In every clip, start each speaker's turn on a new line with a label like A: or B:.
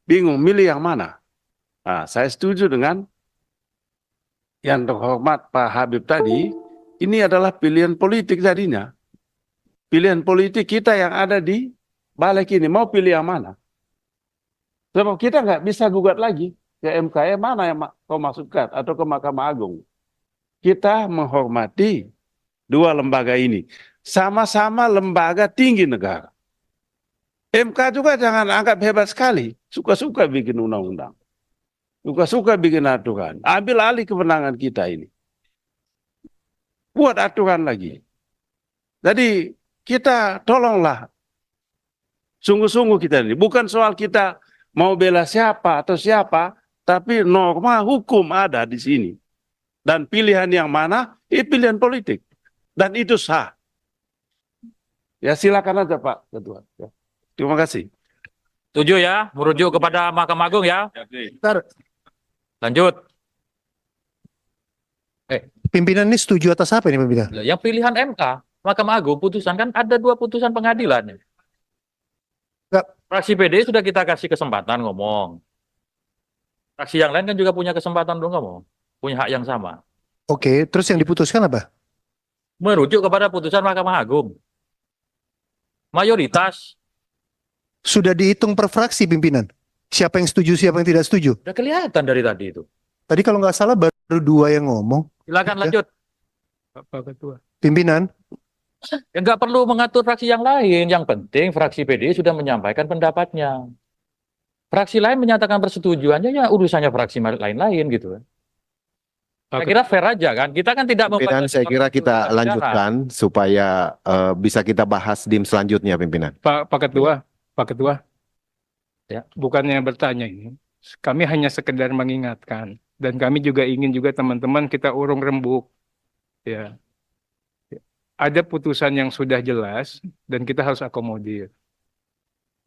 A: bingung milih yang mana. Nah, saya setuju dengan yang terhormat Pak Habib tadi. Ini adalah pilihan politik tadinya. Pilihan politik kita yang ada di balik ini. Mau pilih yang mana? Sebab kita nggak bisa gugat lagi ke MK, mana yang kau maksudkan, atau ke Mahkamah Agung. Kita menghormati dua lembaga ini. Sama-sama lembaga tinggi negara. MK juga jangan anggap hebat sekali. Suka-suka bikin undang-undang. Suka-suka bikin aturan. Ambil alih kewenangan kita ini. Buat aturan lagi. Jadi kita tolonglah. Sungguh-sungguh kita ini. Bukan soal kita mau bela siapa atau siapa. Tapi norma hukum ada di sini. Dan pilihan yang mana? Pilihan politik. Dan itu sah. Ya silakan aja Pak Ketua. Ya. Terima kasih.
B: Setuju ya, merujuk kepada Mahkamah Agung ya.
C: Bentar,
B: Lanjut.
C: pimpinan ini setuju atas apa ini pimpinan?
B: Yang pilihan MK, Mahkamah Agung putusan kan ada 2 putusan pengadilan.
C: Enggak.
B: Fraksi PD sudah kita kasih kesempatan ngomong. Fraksi yang lain kan juga punya kesempatan untuk ngomong, punya hak yang sama.
C: Oke, terus yang diputuskan apa?
B: Merujuk kepada putusan Mahkamah Agung. Mayoritas
C: Sudah dihitung per fraksi pimpinan. Siapa yang setuju, siapa yang tidak setuju.
B: udah kelihatan dari tadi itu.
C: Tadi kalau nggak salah baru 2 yang ngomong.
B: Silakan
C: Ya.
B: lanjut.
D: Pak Ketua.
C: Pimpinan,
B: Ya, nggak perlu mengatur fraksi yang lain. Yang penting fraksi PD sudah menyampaikan pendapatnya. Fraksi lain menyatakan persetujuannya, ya urusannya fraksi lain-lain gitu. Saya kira fair aja kan. Kita kan tidak
E: Pimpinan, saya kira kita
B: bicara.
E: lanjutkan supaya bisa kita bahas di selanjutnya, pimpinan.
D: Pak Ketua.
B: Ya.
D: Bukannya bertanya ini, kami hanya sekedar mengingatkan dan kami juga ingin juga teman-teman kita urung rembuk. Ya. Ada putusan yang sudah jelas dan kita harus akomodir.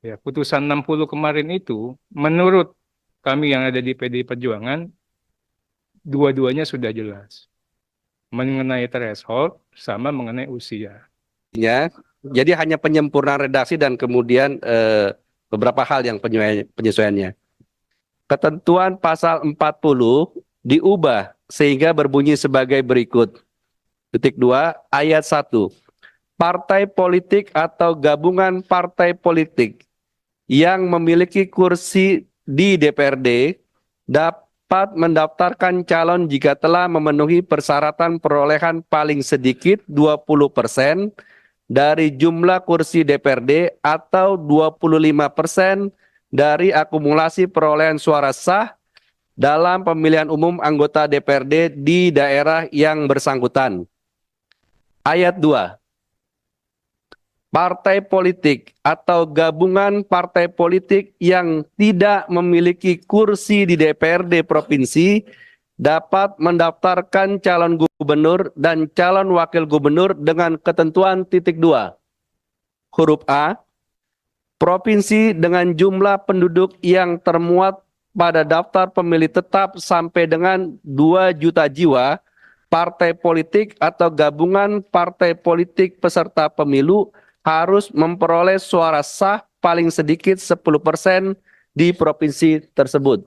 D: Ya, putusan 60 kemarin itu menurut kami yang ada di PDI Perjuangan dua-duanya sudah jelas. Mengenai threshold sama mengenai usia.
F: Ya, jadi hanya penyempurnaan redaksi dan kemudian beberapa hal yang penyesuaiannya. Ketentuan pasal 40 diubah sehingga berbunyi sebagai berikut. Titik 2 ayat 1. Partai politik atau gabungan partai politik yang memiliki kursi di DPRD dapat mendaftarkan calon jika telah memenuhi persyaratan perolehan paling sedikit 20% dari jumlah kursi DPRD atau 25% dari akumulasi perolehan suara sah dalam pemilihan umum anggota DPRD di daerah yang bersangkutan. Ayat 2. Partai politik atau gabungan partai politik yang tidak memiliki kursi di DPRD provinsi dapat mendaftarkan calon gubernur dan calon wakil gubernur dengan ketentuan titik 2. Huruf A, provinsi dengan jumlah penduduk yang termuat pada daftar pemilih tetap sampai dengan 2 juta jiwa, partai politik atau gabungan partai politik peserta pemilu harus memperoleh suara sah paling sedikit 10% di provinsi tersebut.